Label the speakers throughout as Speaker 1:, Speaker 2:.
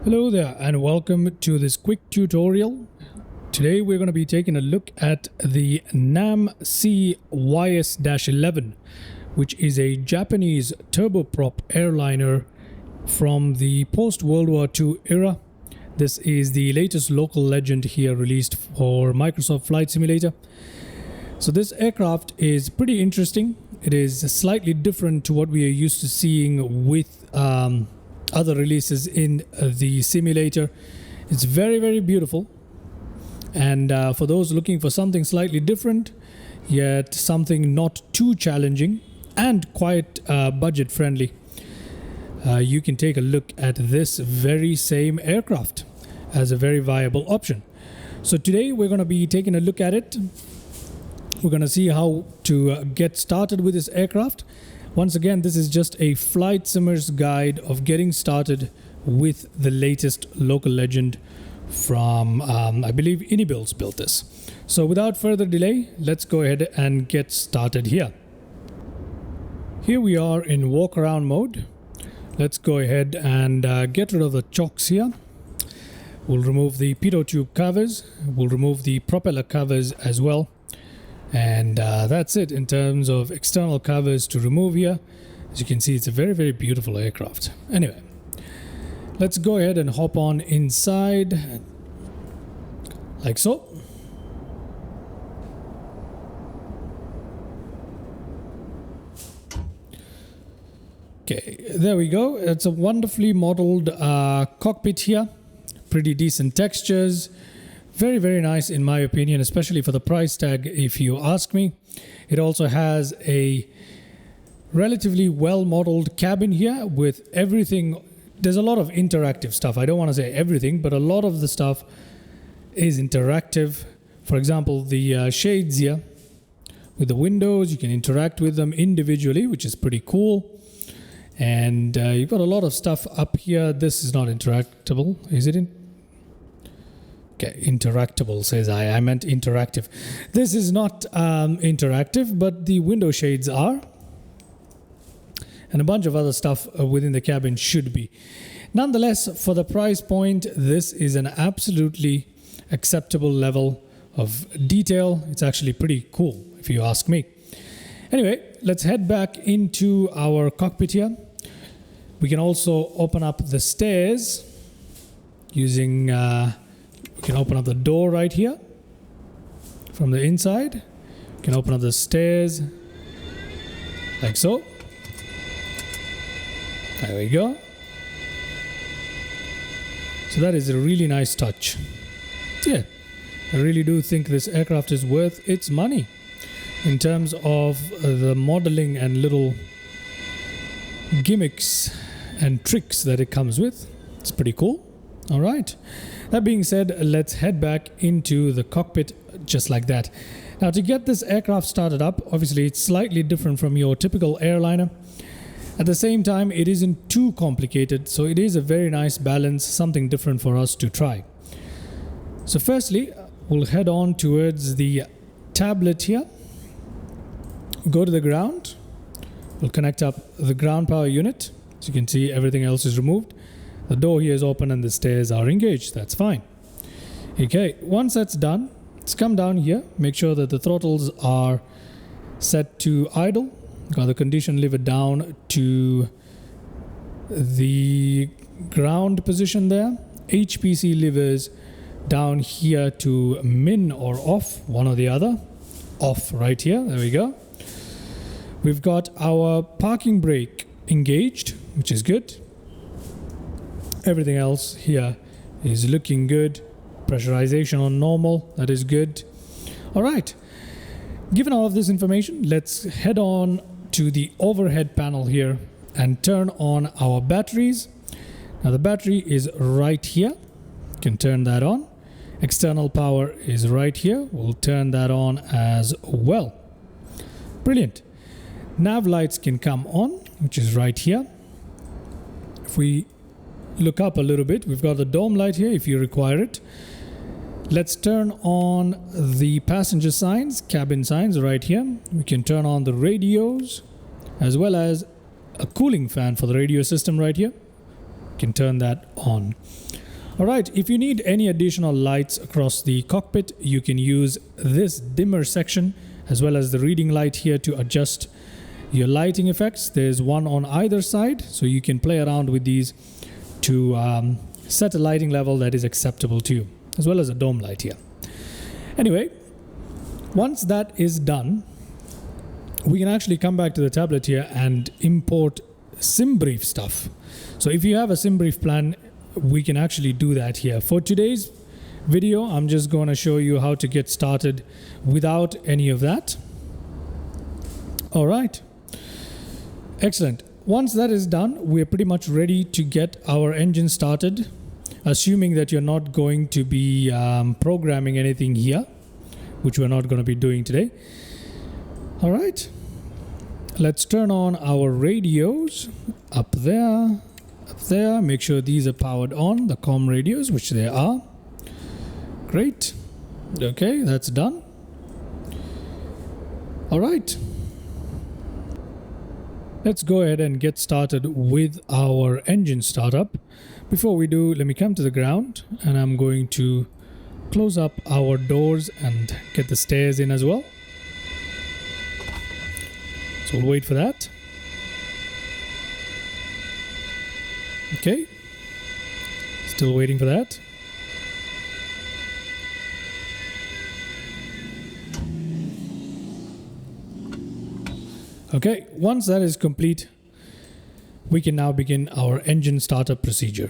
Speaker 1: Hello there and welcome to this quick tutorial. Today we're going to be taking a look at the NAMC YS-11, which is a Japanese turboprop airliner from the post-World War II era. This is the latest local legend here released for Microsoft Flight Simulator. So this aircraft is pretty interesting. It is slightly different to what we are used to seeing with other releases in the simulator. It's very beautiful, and for those looking for something slightly different yet something not too challenging and quite budget friendly, you can take a look at this very same aircraft as a very viable option. So today we're going to be taking a look at it. We're going to see how to get started with this aircraft. Once again, this is just a flight simmer's guide of getting started with the latest local legend from, I believe Inibuilds built this. So without further delay, let's go ahead and get started here. Here we are in walk around mode. Let's go ahead and get rid of the chocks here. We'll remove the pitot tube covers. We'll remove the propeller covers as well. And that's it in terms of external covers to remove here. As you can see, it's a very beautiful aircraft. Anyway, let's go ahead and hop on inside like so. Okay, there we go. It's a wonderfully modeled cockpit here. Pretty decent textures. Very nice in my opinion, especially for the price tag if you ask me. It also has a relatively well modeled cabin here with everything. There's a lot of interactive stuff. I don't want to say everything, but a lot of the stuff is interactive. For example, the shades here with the windows, you can interact with them individually, which is pretty cool. And you've got a lot of stuff up here. This is not interactable, is it? Okay, interactable says I meant interactive. This is not interactive, but the window shades are, and a bunch of other stuff within the cabin should be. Nonetheless, for the price point, this is an absolutely acceptable level of detail. It's actually pretty cool if you ask me. Anyway, let's head back into our cockpit here. We can also open up the stairs using we can open up the door right here from the inside. We can open up the stairs like so. There we go. So that is a really nice touch. Yeah, I really do think this aircraft is worth its money in terms of the modeling and little gimmicks and tricks that it comes with. It's pretty cool. All right. That being said, let's head back into the cockpit just like that. Now, to get this aircraft started up, obviously it's slightly different from your typical airliner. At the same time, it isn't too complicated, so it is a very nice balance, something different for us to try. So firstly, we'll head on towards the tablet here. Go to the ground. We'll connect up the ground power unit. As you can see, everything else is removed. The door here is open and the stairs are engaged. That's fine. Okay, once that's done, let's come down here. Make sure that the throttles are set to idle. Got the condition lever down to the ground position there. HPC levers down here to min or off, one or the other. Off right here. There we go. We've got our parking brake engaged, which is good. Everything else here is looking good. Pressurization on normal, that is good. All right, given all of this information, let's head on to the overhead panel here and turn on our batteries. Now the battery is right here. You can turn that on. External power is right here. We'll turn that on as well. Brilliant. Nav lights can come on, which is right here. If we look up a little bit, we've got the dome light here if you require it. Let's turn on the passenger signs, cabin signs right here. We can turn on the radios as well as a cooling fan for the radio system right here. You can turn that on. All right, if you need any additional lights across the cockpit, you can use this dimmer section as well as the reading light here to adjust your lighting effects. There's one on either side, so you can play around with these to set a lighting level that is acceptable to you, as well as a dome light here. Anyway, once that is done, we can actually come back to the tablet here and import sim brief stuff. So if you have a sim brief plan, we can actually do that here. For today's video, I'm just going to show you how to get started without any of that. All right, excellent. Once that is done, we're pretty much ready to get our engine started, assuming that you're not going to be programming anything here, which we're not going to be doing today. All right, let's turn on our radios up there. Make sure these are powered on, the comm radios, which they are. Great. Okay, that's done. All right, let's go ahead and get started with our engine startup. Before we do, let me come to the ground, and I'm going to close up our doors and get the stairs in as well. So we'll wait for that. Okay, still waiting for that. Okay, once that is complete, we can now begin our engine startup procedure.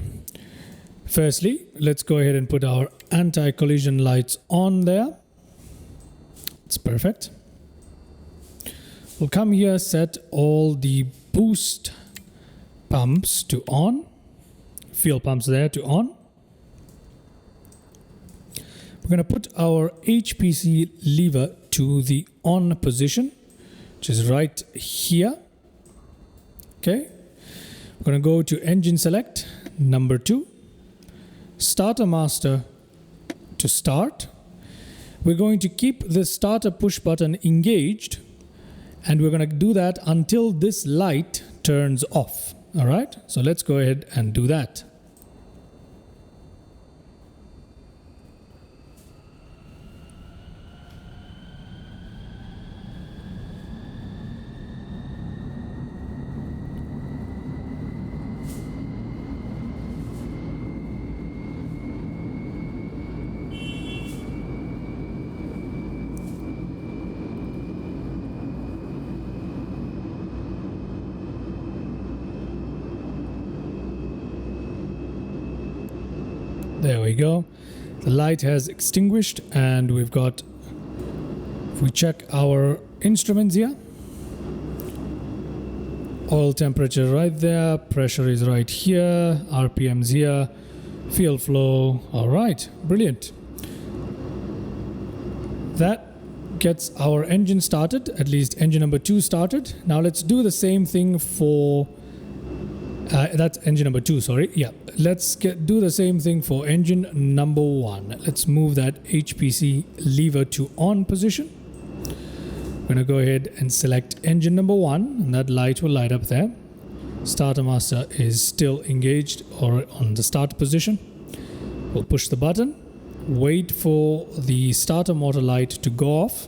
Speaker 1: Firstly, let's go ahead and put our anti-collision lights on there. It's perfect. We'll come here, set all the boost pumps to on. Fuel pumps there to on. We're going to put our HPC lever to the on position, which is right here. Okay. We're going to go to engine select, number 2. Starter master to start. We're going to keep the starter push button engaged, and we're going to do that until this light turns off. All right, so let's go ahead and do that. There we go. The light has extinguished, and we've got, if we check our instruments here, oil temperature right there, pressure is right here, RPMs here, fuel flow. All right, brilliant. That gets our engine started, at least engine number 2 started. Now let's do the same thing for that's engine number 2, sorry. Yeah, let's do the same thing for engine number 1. Let's move that HPC lever to on position. I'm going to go ahead and select engine number 1, and that light will light up there. Starter master is still engaged or on the start position. We'll push the button, wait for the starter motor light to go off.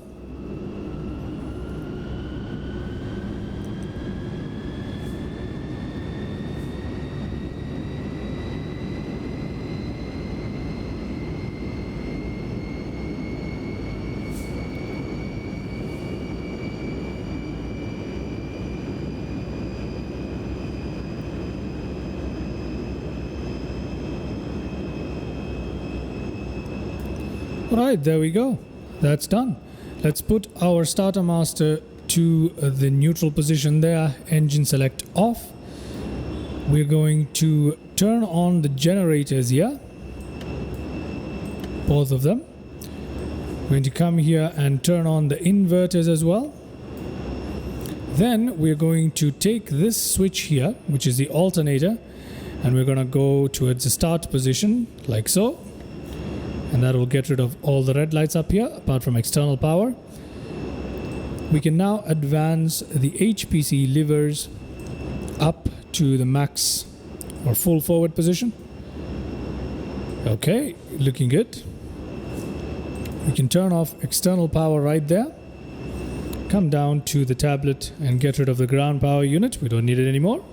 Speaker 1: Alright, there we go. That's done. Let's put our starter master to the neutral position there. Engine select off. We're going to turn on the generators here. Both of them. We're going to come here and turn on the inverters as well. Then we're going to take this switch here, which is the alternator, and we're going to go towards the start position like so. And that will get rid of all the red lights up here, apart from external power. We can now advance the HPC levers up to the max or full forward position. Okay, looking good. We can turn off external power right there. Come down to the tablet and get rid of the ground power unit. We don't need it anymore.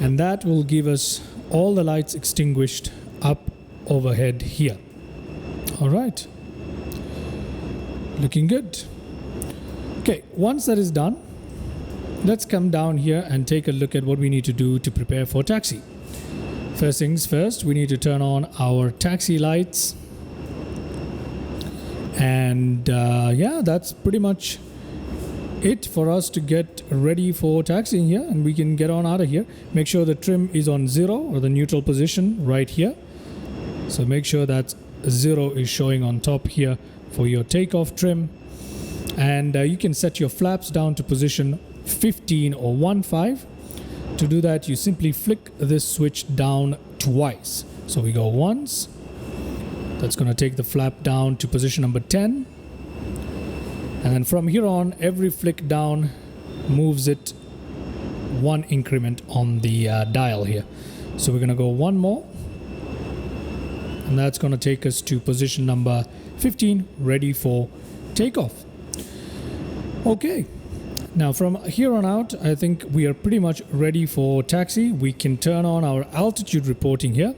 Speaker 1: And that will give us all the lights extinguished up overhead here. All right. Looking good. Okay, once that is done, let's come down here and take a look at what we need to do to prepare for taxi. First things first, we need to turn on our taxi lights. And yeah, that's pretty much it for us to get ready for taxiing here, and we can get on out of here. Make sure the trim is on 0 or the neutral position right here. So make sure that 0 is showing on top here for your takeoff trim. And you can set your flaps down to position 15 or 15. To do that, you simply flick this switch down twice. So we go once. That's going to take the flap down to position number 10. And then from here on, every flick down moves it one increment on the dial here. So we're going to go one more. And that's going to take us to position number 15, ready for takeoff. Okay. Now from here on out, I think we are pretty much ready for taxi. We can turn on our altitude reporting here,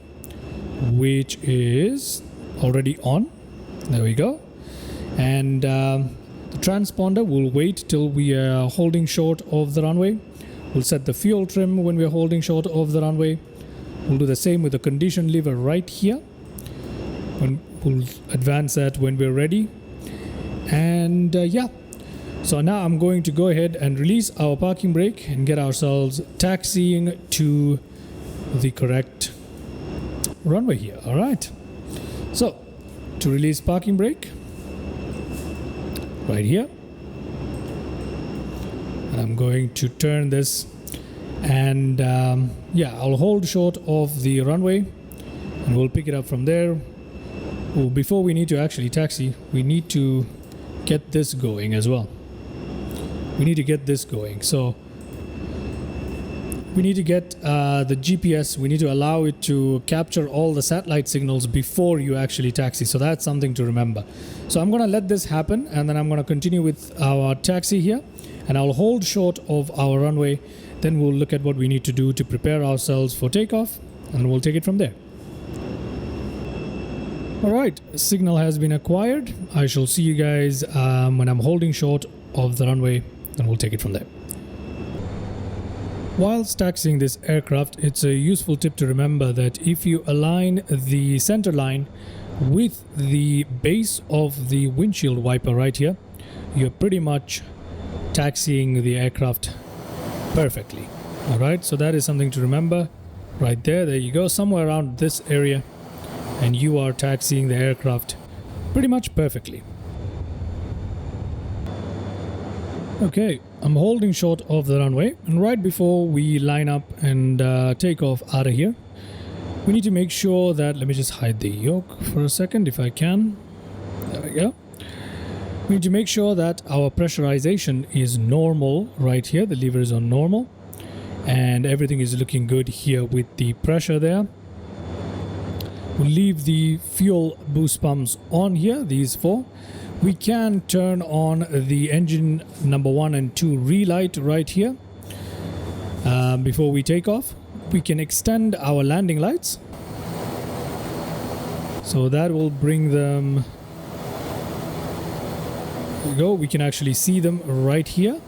Speaker 1: which is already on. There we go. And the transponder will wait till we are holding short of the runway. We'll set the fuel trim when we're holding short of the runway. We'll do the same with the condition lever right here. We'll advance that when we're ready. And yeah. So now I'm going to go ahead and release our parking brake and get ourselves taxiing to the correct runway here. All right. So to release parking brake, right here. And I'm going to turn this, and yeah, I'll hold short of the runway and we'll pick it up from there. Oh, before we need to actually taxi, we need to get this going as well. We need to get this going. So we need to get the GPS. We need to allow it to capture all the satellite signals before you actually taxi. So that's something to remember. So I'm going to let this happen, and then I'm going to continue with our taxi here, and I'll hold short of our runway. Then we'll look at what we need to do to prepare ourselves for takeoff, and we'll take it from there. All right, signal has been acquired. I shall see you guys when I'm holding short of the runway, and we'll take it from there. Whilst taxiing this aircraft, it's a useful tip to remember that if you align the center line with the base of the windshield wiper right here, you're pretty much taxiing the aircraft perfectly. All right, so that is something to remember right there. There you go, somewhere around this area, and you are taxiing the aircraft pretty much perfectly. Okay, I'm holding short of the runway, and right before we line up and take off out of here, we need to make sure that, let me just hide the yoke for a second if I can. There we go. We need to make sure that our pressurization is normal right here. The lever is on normal, and everything is looking good here with the pressure there. We'll leave the fuel boost pumps on here, these four. We can turn on the engine number 1 and 2 relight right here before we take off. We can extend our landing lights, so that will bring them. There we go. We can actually see them right here.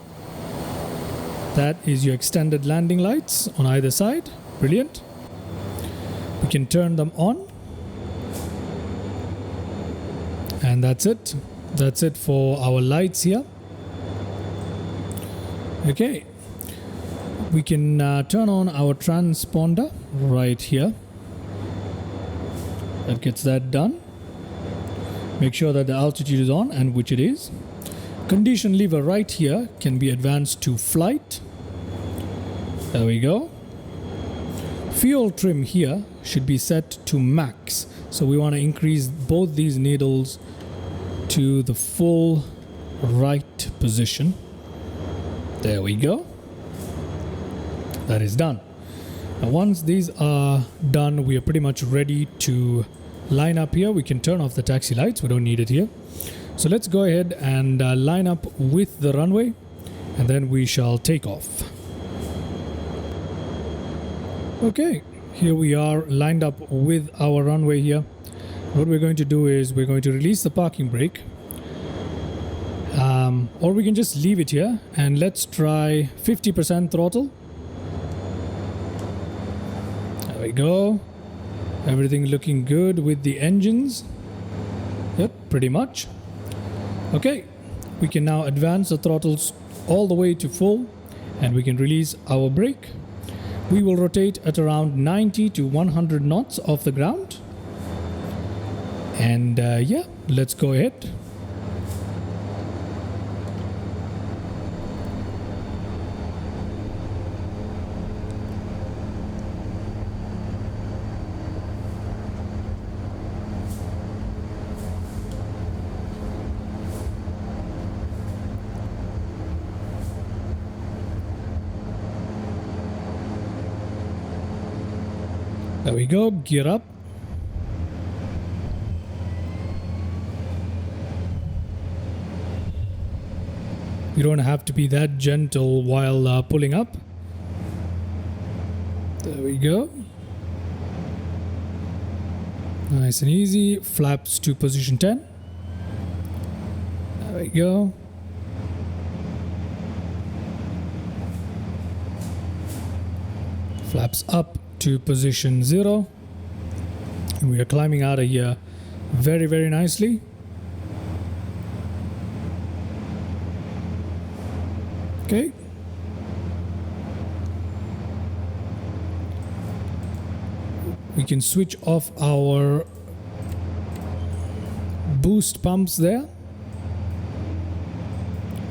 Speaker 1: That is your extended landing lights on either side. Brilliant. We can turn them on, and that's it. That's it for our lights here. Okay, we can turn on our transponder right here. That gets that done. Make sure that the altitude is on, and which it is. Condition lever right here can be advanced to flight. There we go. Fuel trim here should be set to max. So we want to increase both these needles to the full right position. There we go. That is done. Now once these are done, we are pretty much ready to line up here. We can turn off the taxi lights, we don't need it here. So let's go ahead and line up with the runway, and then we shall take off. Okay, here we are lined up with our runway here. What we're going to do is we're going to release the parking brake, or we can just leave it here, and let's try 50% throttle. There we go. Everything looking good with the engines. Yep, pretty much. Okay, we can now advance the throttles all the way to full, and we can release our brake. We will rotate at around 90 to 100 knots off the ground. And yeah, let's go ahead. There we go, gear up. You don't have to be that gentle while pulling up. There we go. Nice and easy. Flaps to position 10. There we go. Flaps up to position 0. And we are climbing out of here very, very nicely. Okay. We can switch off our boost pumps there.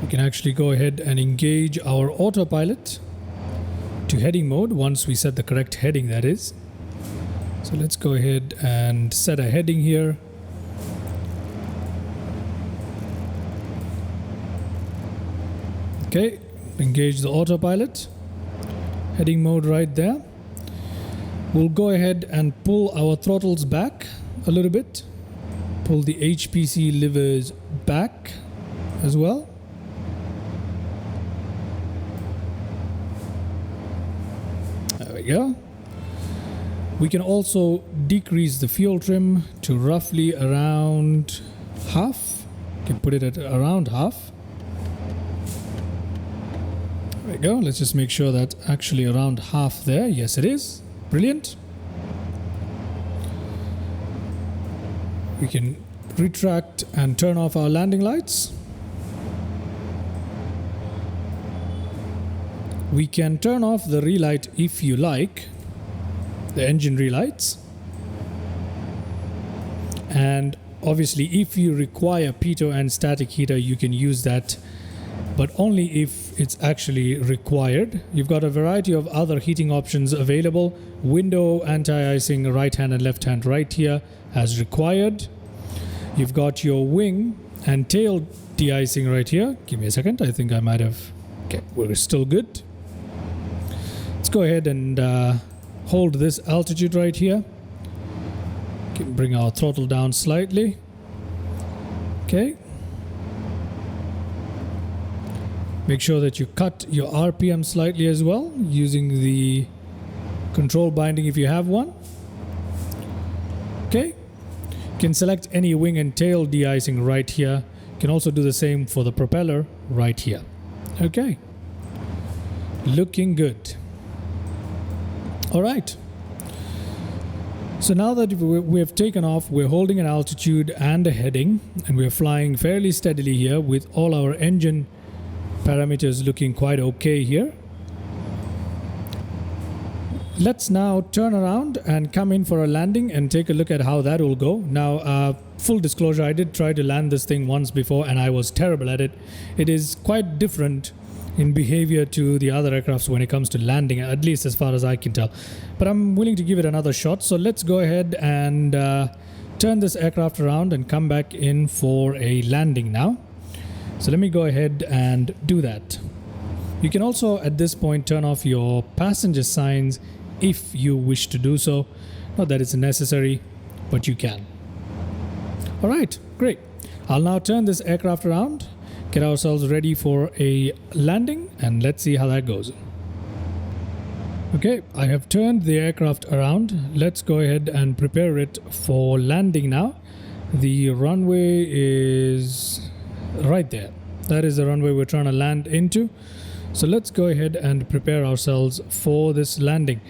Speaker 1: We can actually go ahead and engage our autopilot to heading mode once we set the correct heading, that is. So let's go ahead and set a heading here. Okay, engage the autopilot. Heading mode right there. We'll go ahead and pull our throttles back a little bit. Pull the HPC levers back as well. There we go. We can also decrease the fuel trim to roughly around half. You can put it at around half. There we go. Let's just make sure that's actually around half there. Yes, it is. Brilliant. We can retract and turn off our landing lights. We can turn off the relight if you like, the engine relights. And obviously if you require pitot and static heater, you can use that, but only if it's actually required. You've got a variety of other heating options available. Window anti-icing right hand and left hand right here as required. You've got your wing and tail de-icing right here. Give me a second, I think I might have... Okay, we're still good. Let's go ahead and hold this altitude right here. Can bring our throttle down slightly. Okay. Make sure that you cut your RPM slightly as well, using the control binding if you have one. Okay. You can select any wing and tail de-icing right here. You can also do the same for the propeller right here. Okay. Looking good. All right. So now that we have taken off, we're holding an altitude and a heading, and we're flying fairly steadily here with all our engine parameters looking quite okay here. Let's now turn around and come in for a landing and take a look at how that will go. Now, full disclosure, I did try to land this thing once before and I was terrible at it. It is quite different in behavior to the other aircrafts when it comes to landing, at least as far as I can tell. But I'm willing to give it another shot. So let's go ahead and turn this aircraft around and come back in for a landing now. So let me go ahead and do that. You can also at this point turn off your passenger signs if you wish to do so. Not that it's necessary, but you can. All right, great. I'll now turn this aircraft around, get ourselves ready for a landing, and let's see how that goes. Okay, I have turned the aircraft around. Let's go ahead and prepare it for landing now. The runway is right there. That is the runway we're trying to land into. So let's go ahead and prepare ourselves for this landing.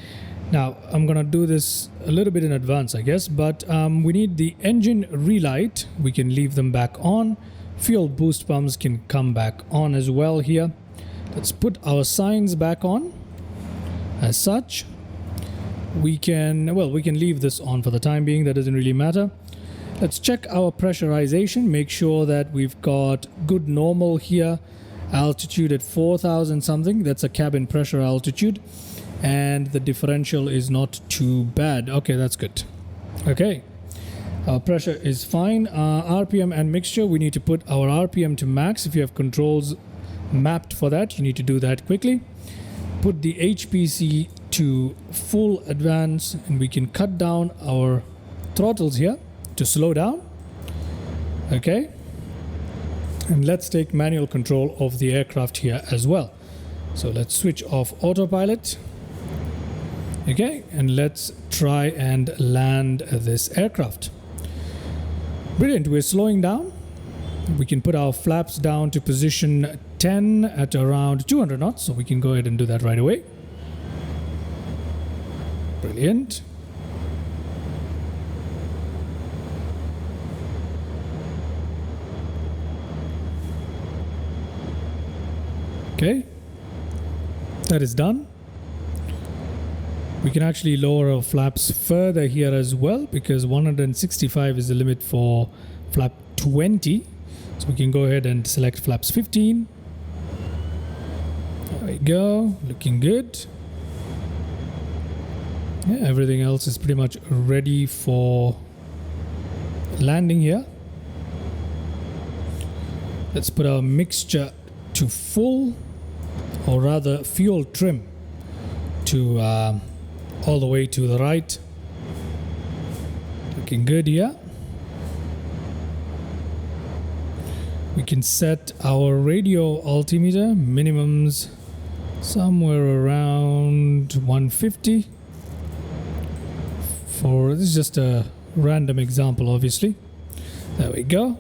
Speaker 1: Now, I'm going to do this a little bit in advance, I guess, but we need the engine relight. We can leave them back on. Fuel boost pumps can come back on as well here. Let's put our signs back on. As such, we can leave this on for the time being. That doesn't really matter. Let's check our pressurization. Make sure that we've got good normal here. Altitude at 4,000 something. That's a cabin pressure altitude. And the differential is not too bad. Okay, that's good. Okay. Our pressure is fine. RPM and mixture, we need to put our RPM to max. If you have controls mapped for that, you need to do that quickly. Put the HPC to full advance, and we can cut down our throttles here to slow down. Okay. And let's take manual control of the aircraft here as well. So let's switch off autopilot. Okay, and let's try and land this aircraft. Brilliant, we're slowing down. We can put our flaps down to position 10 at around 200 knots, so we can go ahead and do that right away. Brilliant. Okay, that is done. We can actually lower our flaps further here as well, because 165 is the limit for flap 20. So we can go ahead and select flaps 15. There we go, looking good. Yeah, everything else is pretty much ready for landing here. Let's put our mixture to full, or rather fuel trim to all the way to the right. Looking good here. We can set our radio altimeter minimums somewhere around 150. This is just a random example, obviously. There we go.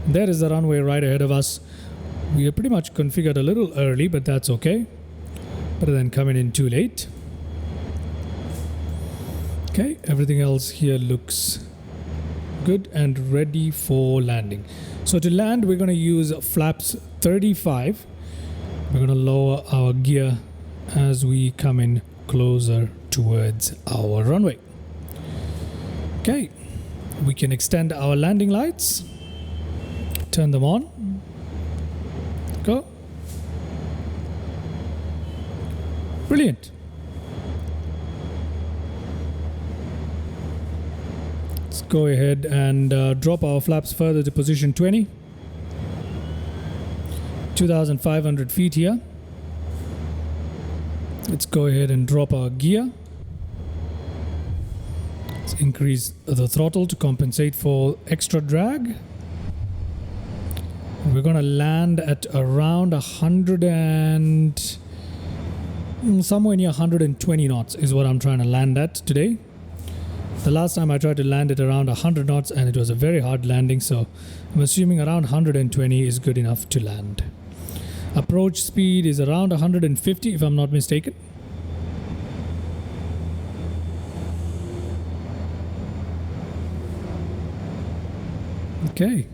Speaker 1: There is the runway right ahead of us. We are pretty much configured a little early, but that's okay. Better than coming in too late. Okay, everything else here looks good and ready for landing. So to land, we're going to use flaps 35. We're going to lower our gear as we come in closer towards our runway. Okay, we can extend our landing lights. Turn them on. Go. Brilliant. Let's go ahead and drop our flaps further to position 20. 2,500 feet here. Let's go ahead and drop our gear. Let's increase the throttle to compensate for extra drag. We're going to land at around 100 and somewhere near 120 knots is what I'm trying to land at today. The last time I tried to land it around 100 knots and it was a very hard landing, so I'm assuming around 120 is good enough to land. Approach speed is around 150 if I'm not mistaken. Okay.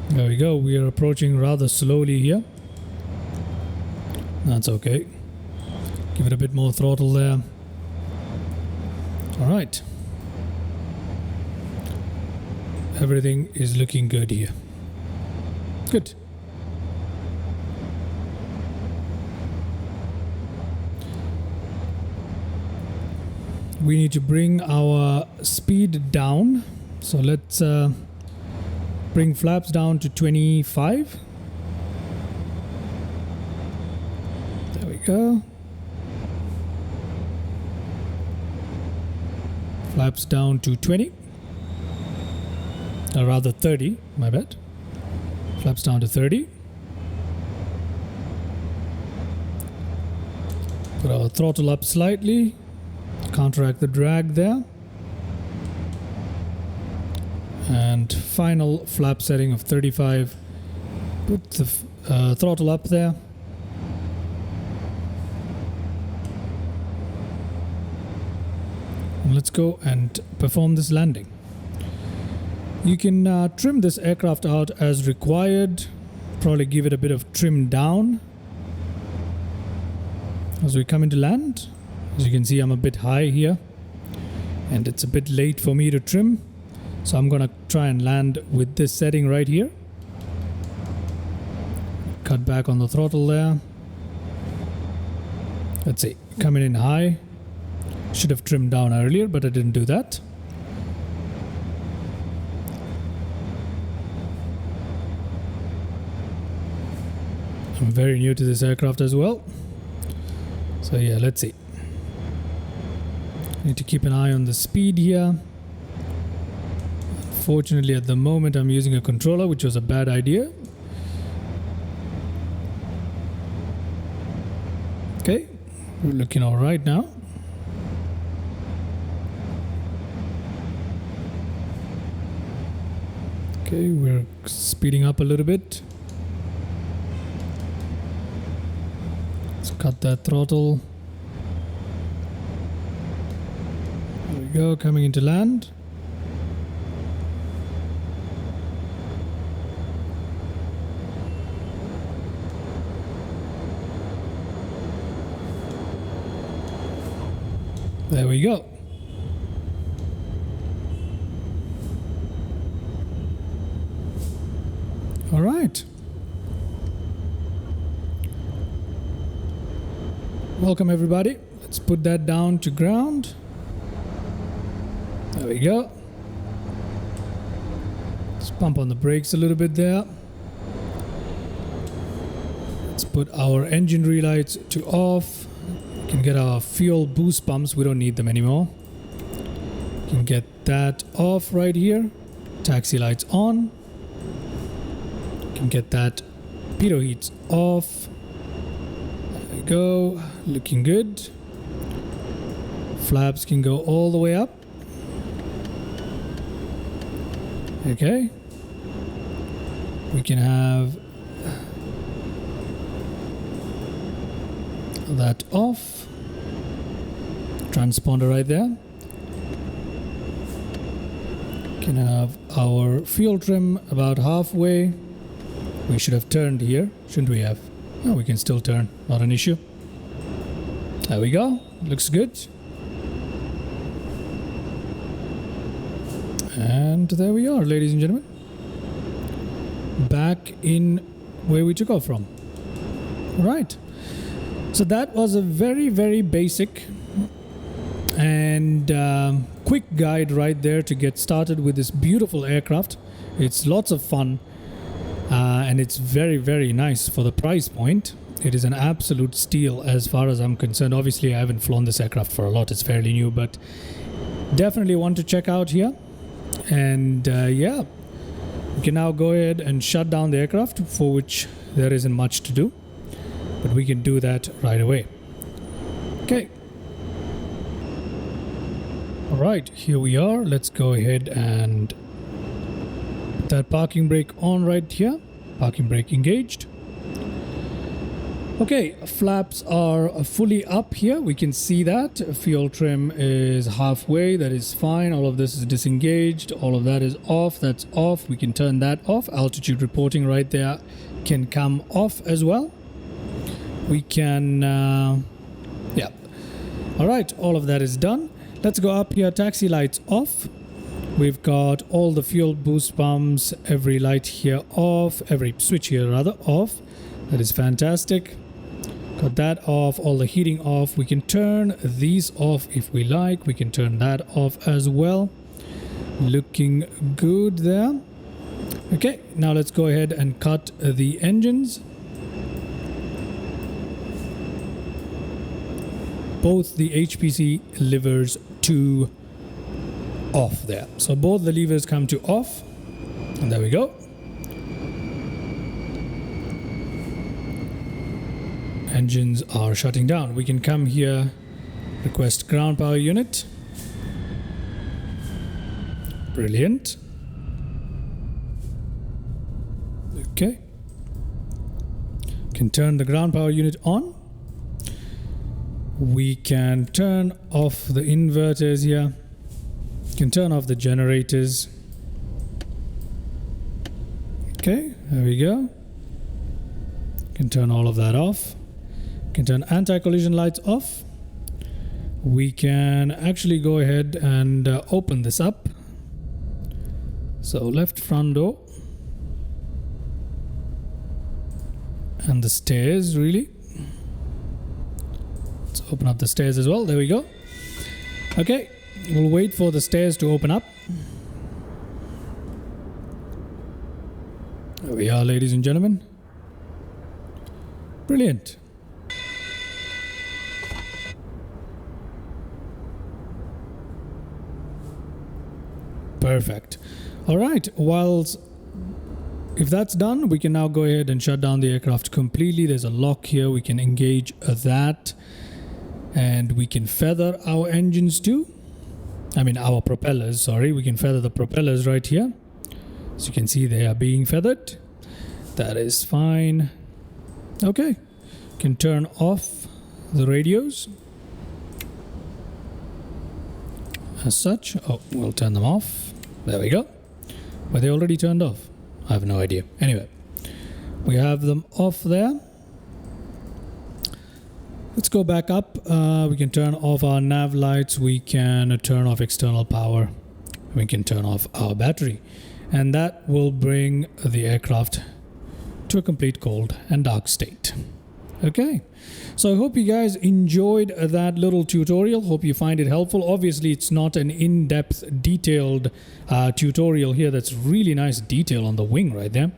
Speaker 1: There we go. We are approaching rather slowly here. That's okay. Give it a bit more throttle there. All right. Everything is looking good here. Good. We need to bring our speed down. So let's bring flaps down to 25. There go. Flaps down to 20. Or rather 30, my bad. Flaps down to 30. Put our throttle up slightly. Counteract the drag there. And final flap setting of 35. Put the throttle up there. And let's go and perform this landing. You can trim this aircraft out as required. Probably give it a bit of trim down as we come into land. As you can see, I'm a bit high here and it's a bit late for me to trim. So I'm gonna try and land with this setting right here. Cut back on the throttle there. Let's see, coming in high. Should have trimmed down earlier, but I didn't do that. I'm very new to this aircraft as well. So yeah, let's see. Need to keep an eye on the speed here. Unfortunately, at the moment, I'm using a controller, which was a bad idea. Okay, we're looking all right now. Okay, we're speeding up a little bit. Let's cut that throttle. There we go, coming into land. There we go. All right. Welcome everybody. Let's put that down to ground. There we go. Let's pump on the brakes a little bit there. Let's put our engine relights to off. We can get our fuel boost pumps. We don't need them anymore. We can get that off right here. Taxi lights on. Can get that pitot heats off. There we go, looking good. Flaps can go all the way up. Okay, we can have that off. Transponder right there. Can have our fuel trim about halfway. We should have turned here, shouldn't we have? Oh, we can still turn, not an issue. There we go, looks good. And there we are, ladies and gentlemen. Back in where we took off from. Right. So that was a very, very basic and quick guide right there to get started with this beautiful aircraft. It's lots of fun. And it's very, very nice for the price point. It is an absolute steal as far as I'm concerned. Obviously, I haven't flown this aircraft for a lot. It's fairly new, but definitely one to check out here. And yeah, we can now go ahead and shut down the aircraft, for which there isn't much to do. But we can do that right away. Okay. All right, here we are. Let's go ahead and put that parking brake on right here. Parking brake engaged. Okay, flaps are fully up here. We can see that. Fuel trim is halfway. That is fine. All of this is disengaged. All of that is off. That's off. We can turn that off. Altitude reporting right there can come off as well. We can, yeah. All right, all of that is done. Let's go up here. Taxi lights off. We've got all the fuel boost pumps, every light here off, every switch here rather off. That is fantastic. Got that off, all the heating off. We can turn these off if we like. We can turn that off as well. Looking good there. Okay, now let's go ahead and cut the engines. both the HPC levers to off there. So both the levers come to off, and there we go. Engines are shutting down. We can come here, request ground power unit. Brilliant. Okay. Can turn the ground power unit on. We can turn off the inverters here. Can turn off the generators. Okay, there we go. Can turn all of that off. Can turn anti-collision lights off. We can actually go ahead and open this up. So left front door. And the stairs, really. Let's open up the stairs as well. There we go. Okay, we'll wait for the stairs to open up. There we are, ladies and gentlemen. Brilliant. Perfect. All right, if that's done, we can now go ahead and shut down the aircraft completely. There's a lock here. We can engage that, and we can feather our engines too. I mean, our propellers, sorry. We can feather the propellers right here. As you can see, they are being feathered. That is fine. Okay. Can turn off the radios. As such. Oh, we'll turn them off. There we go. Were they already turned off? I have no idea. Anyway, we have them off there. Let's go back up. We can turn off our nav lights. We can turn off external power. We can turn off our battery. And that will bring the aircraft to a complete cold and dark state. Okay, so I hope you guys enjoyed that little tutorial. Hope you find it helpful. Obviously, it's not an in-depth, detailed tutorial here. That's really nice detail on the wing right there.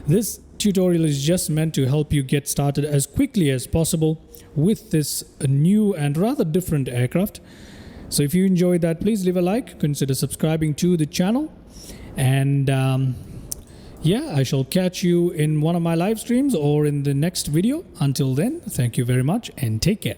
Speaker 1: This tutorial is just meant to help you get started as quickly as possible with this new and rather different aircraft. So if you enjoyed that, please leave a like, consider subscribing to the channel, and yeah, I shall catch you in one of my live streams or in the next video. Until then, thank you very much and take care.